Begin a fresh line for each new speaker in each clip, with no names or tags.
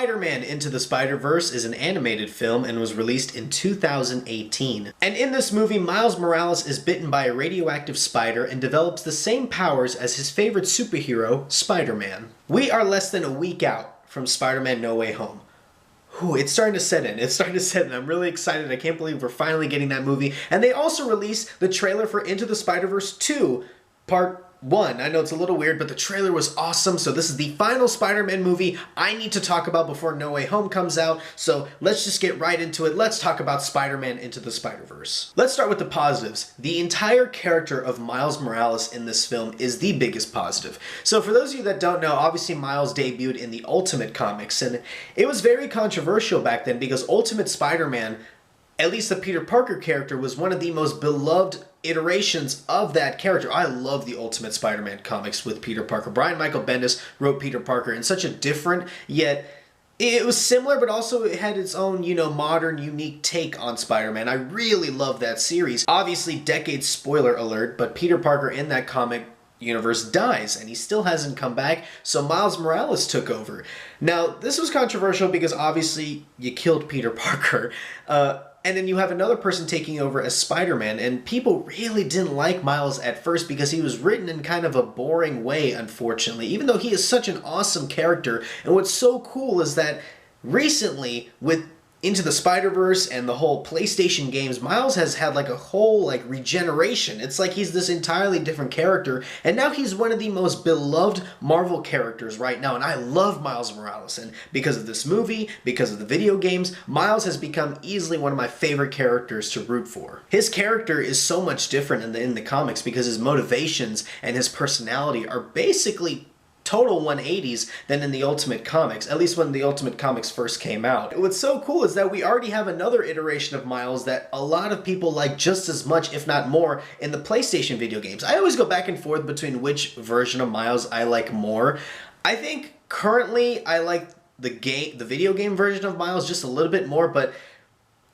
Spider-Man Into the Spider-Verse is an animated film and was released in 2018. And in this movie, Miles Morales is bitten by a radioactive spider and develops the same powers as his favorite superhero, Spider-Man. We are less than a week out from Spider-Man No Way Home. Ooh, it's starting to set in. It's starting to set in. I'm really excited. I can't believe we're finally getting that movie. And they also released the trailer for Into the Spider-Verse 2, Part 1. I know it's a little weird, but the trailer was awesome. So this is the final Spider-Man movie I need to talk about before No Way Home comes out. So let's just get right into it. Let's talk about Spider-Man Into the Spider-Verse. Let's start with the positives. The entire character of Miles Morales in this film is the biggest positive. So for those of you that don't know, obviously Miles debuted in the Ultimate Comics, and it was very controversial back then because Ultimate Spider-Man, at least the Peter Parker character, was one of the most beloved iterations of that character. I love the Ultimate Spider-Man comics with Peter Parker. Brian Michael Bendis wrote Peter Parker in such a different, yet it was similar, but also it had its own, modern, unique take on Spider-Man. I really love that series. Obviously, decades spoiler alert, but Peter Parker in that comic universe dies, and he still hasn't come back, so Miles Morales took over. Now, this was controversial because obviously you killed Peter Parker, and then you have another person taking over as Spider-Man, and people really didn't like Miles at first because he was written in kind of a boring way, unfortunately, even though he is such an awesome character. And what's so cool is that recently, with Into the Spider-Verse and the whole PlayStation games, Miles has had like a whole regeneration. It's like he's this entirely different character, and now he's one of the most beloved Marvel characters right now, and I love Miles Morales. And because of this movie, because of the video games, Miles has become easily one of my favorite characters to root for. His character is so much different in the comics because his motivations and his personality are basically total 180s than in the Ultimate Comics, at least when the Ultimate Comics first came out. What's so cool is that we already have another iteration of Miles that a lot of people like just as much, if not more, in the PlayStation video games. I always go back and forth between which version of Miles I like more. I think currently I like the video game version of Miles just a little bit more, but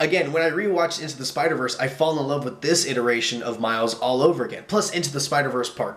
again, when I rewatched Into the Spider-Verse, I fall in love with this iteration of Miles all over again. Plus, Into the Spider-Verse So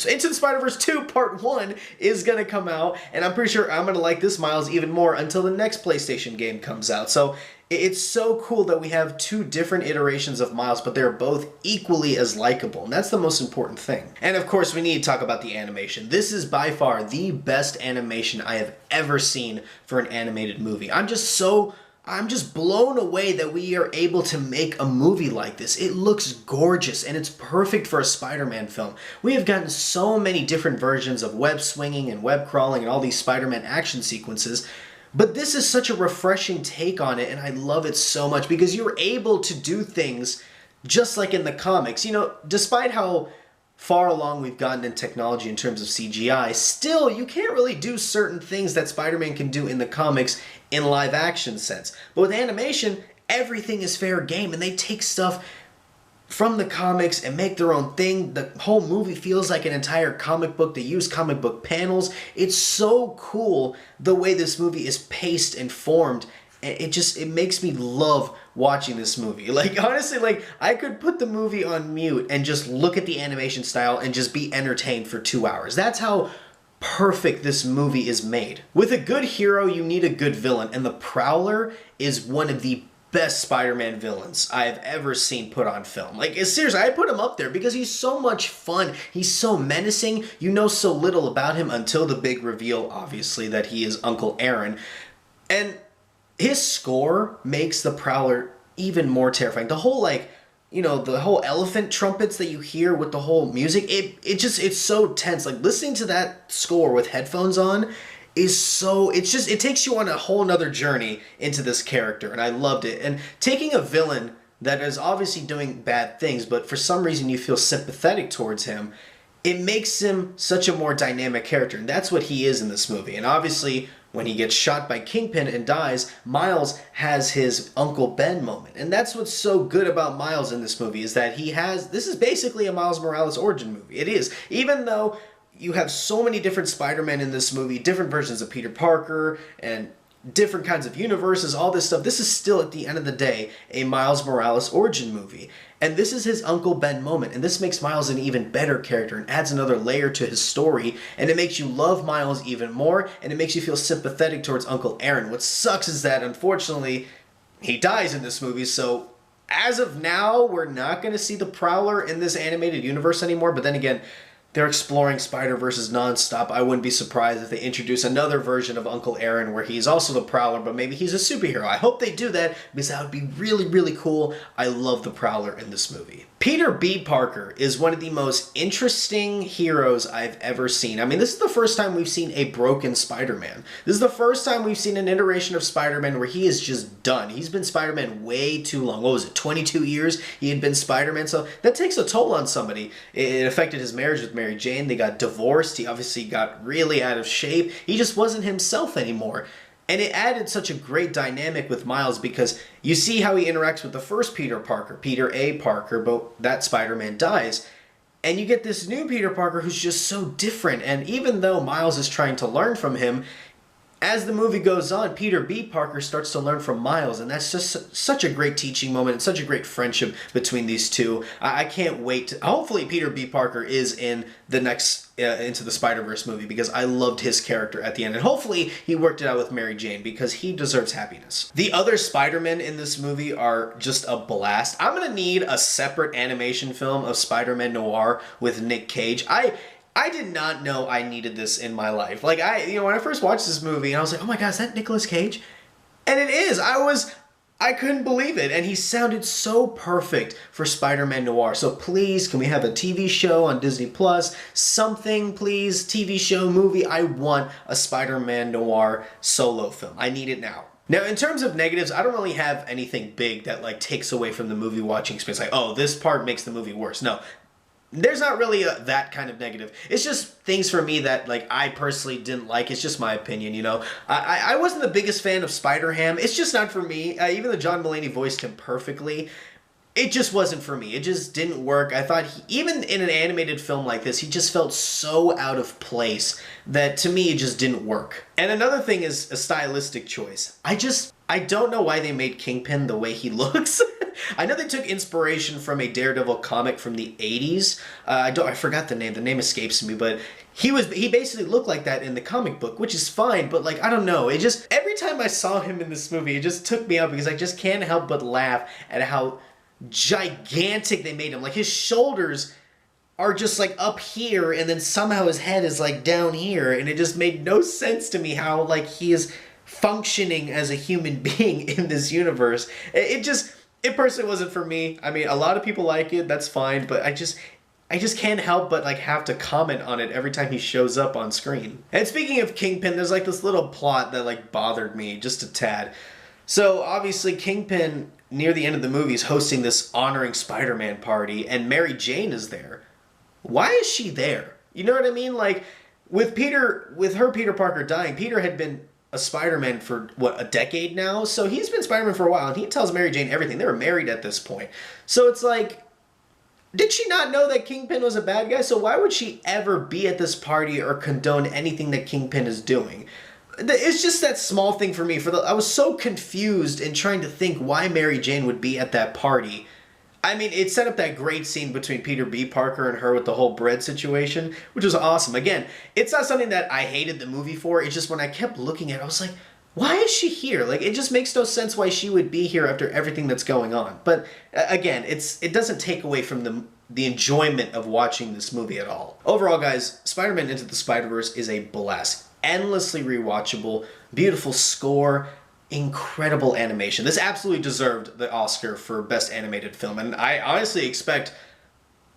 Into the Spider-Verse 2 Part 1 is going to come out, and I'm pretty sure I'm going to like this Miles even more until the next PlayStation game comes out. So it's so cool that we have two different iterations of Miles, but they're both equally as likable, and that's the most important thing. And of course, we need to talk about the animation. This is by far the best animation I have ever seen for an animated movie. I'm just blown away that we are able to make a movie like this. It looks gorgeous, and it's perfect for a Spider-Man film. We have gotten so many different versions of web swinging and web crawling and all these Spider-Man action sequences, but this is such a refreshing take on it, and I love it so much because you're able to do things just like in the comics. Despite how far along we've gotten in technology in terms of CGI, still, you can't really do certain things that Spider-Man can do in the comics in live action sense. But with animation, everything is fair game, and they take stuff from the comics and make their own thing. The whole movie feels like an entire comic book. They use comic book panels. It's so cool the way this movie is paced and formed. It makes me love watching this movie. Honestly, I could put the movie on mute and just look at the animation style and just be entertained for 2 hours. That's how perfect this movie is made. With a good hero, you need a good villain, and the Prowler is one of the best Spider-Man villains I've ever seen put on film. Seriously, I put him up there because he's so much fun. He's so menacing. You know so little about him until the big reveal, obviously, that he is Uncle Aaron. And his score makes the Prowler even more terrifying. The whole, the whole elephant trumpets that you hear with the whole music, it's so tense. Listening to that score with headphones on it takes you on a whole nother journey into this character, and I loved it. And taking a villain that is obviously doing bad things, but for some reason you feel sympathetic towards him, it makes him such a more dynamic character, and that's what he is in this movie. And obviously, when he gets shot by Kingpin and dies, Miles has his Uncle Ben moment. And that's what's so good about Miles in this movie, is that this is basically a Miles Morales origin movie. It is. Even though you have so many different Spider-Men in this movie, different versions of Peter Parker, and different kinds of universes, all this stuff. This is still, at the end of the day, a Miles Morales origin movie. And this is his Uncle Ben moment. And this makes Miles an even better character and adds another layer to his story. And it makes you love Miles even more. And it makes you feel sympathetic towards Uncle Aaron. What sucks is that, unfortunately, he dies in this movie. So as of now, we're not going to see the Prowler in this animated universe anymore. But then again, they're exploring Spider-Verses nonstop. I wouldn't be surprised if they introduce another version of Uncle Aaron where he's also the Prowler, but maybe he's a superhero. I hope they do that because that would be really, really cool. I love the Prowler in this movie. Peter B. Parker is one of the most interesting heroes I've ever seen. I mean, this is the first time we've seen a broken Spider-Man. This is the first time we've seen an iteration of Spider-Man where he is just done. He's been Spider-Man way too long. What was it, 22 years he had been Spider-Man? So that takes a toll on somebody. It affected his marriage with Mary Jane. They got divorced. He obviously got really out of shape. He just wasn't himself anymore. And it added such a great dynamic with Miles because you see how he interacts with the first Peter Parker, Peter A. Parker, but that Spider-Man dies. And you get this new Peter Parker who's just so different. And even though Miles is trying to learn from him, as the movie goes on, Peter B. Parker starts to learn from Miles, and that's just such a great teaching moment and such a great friendship between these two. I can't wait to... Hopefully Peter B. Parker is in the next Into the Spider-Verse movie because I loved his character at the end, and hopefully he worked it out with Mary Jane because he deserves happiness. The other Spider-Men in this movie are just a blast. I'm gonna need a separate animation film of Spider-Man Noir with Nick Cage. I did not know I needed this in my life. Like, when I first watched this movie, I was like, oh my god, is that Nicolas Cage? And it is. I couldn't believe it. And he sounded so perfect for Spider-Man Noir. So please, can we have a TV show on Disney Plus? Something, please. TV show, movie. I want a Spider-Man Noir solo film. I need it now. Now, in terms of negatives, I don't really have anything big that, like, takes away from the movie watching experience. Like, oh, this part makes the movie worse. No. There's not really that kind of negative. It's just things for me that, like, I personally didn't like. It's just my opinion, you know. I wasn't the biggest fan of Spider-Ham. It's just not for me. Even though John Mulaney voiced him perfectly, it just wasn't for me. It just didn't work. I thought, even in an animated film like this, he just felt so out of place that, to me, it just didn't work. And another thing is a stylistic choice. I don't know why they made Kingpin the way he looks. I know they took inspiration from a Daredevil comic from the 80s. I forgot the name. The name escapes me, but he basically looked like that in the comic book, which is fine, but, like, I don't know. It just, every time I saw him in this movie, it just took me out because I just can't help but laugh at how gigantic they made him. Like, his shoulders are just, like, up here, and then somehow his head is, like, down here, and it just made no sense to me how, like, he is functioning as a human being in this universe. It personally wasn't for me. I mean, a lot of people like it, that's fine, but I just can't help but, like, have to comment on it every time he shows up on screen. And speaking of Kingpin, there's, like, this little plot that, like, bothered me just a tad. So, obviously, Kingpin, near the end of the movie, is hosting this honoring Spider-Man party, and Mary Jane is there. Why is she there? You know what I mean? Like, with her Peter Parker dying, Peter had been a Spider-Man for, what, a decade now? So he's been Spider-Man for a while, and he tells Mary Jane everything. They were married at this point. So it's like, did she not know that Kingpin was a bad guy? So why would she ever be at this party or condone anything that Kingpin is doing? It's just that small thing for me. I was so confused in trying to think why Mary Jane would be at that party. I mean, it set up that great scene between Peter B. Parker and her with the whole bread situation, which was awesome. Again, it's not something that I hated the movie for. It's just when I kept looking at it, I was like, why is she here? Like, it just makes no sense why she would be here after everything that's going on. But again, it doesn't take away from the enjoyment of watching this movie at all. Overall, guys, Spider-Man Into the Spider-Verse is a blast. Endlessly rewatchable, beautiful score, incredible animation. This absolutely deserved the Oscar for Best Animated Film, and I honestly expect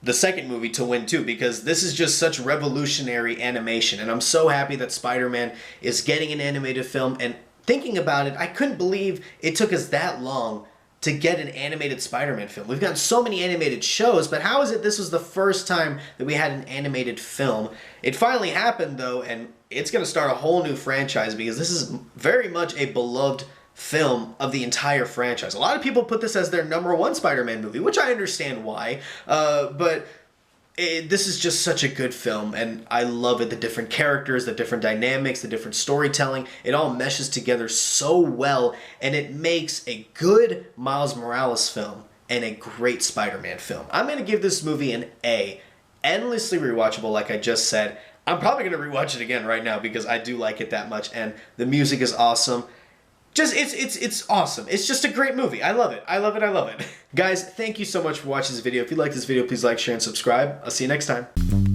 the second movie to win too, because this is just such revolutionary animation, and I'm so happy that Spider-Man is getting an animated film. And thinking about it, I couldn't believe it took us that long to get an animated Spider-Man film. We've gotten so many animated shows, but how is it this was the first time that we had an animated film? It finally happened, though, and it's going to start a whole new franchise because this is very much a beloved film of the entire franchise. A lot of people put this as their #1 Spider-Man movie, which I understand why, but This is just such a good film, and I love it. The different characters, the different dynamics, the different storytelling, it all meshes together so well, and it makes a good Miles Morales film and a great Spider-Man film. I'm going to give this movie an A. Endlessly rewatchable, like I just said. I'm probably going to rewatch it again right now because I do like it that much, and the music is awesome. Just, it's awesome. It's just a great movie. I love it. I love it. I love it. Guys, thank you so much for watching this video. If you like this video, please like, share, and subscribe. I'll see you next time.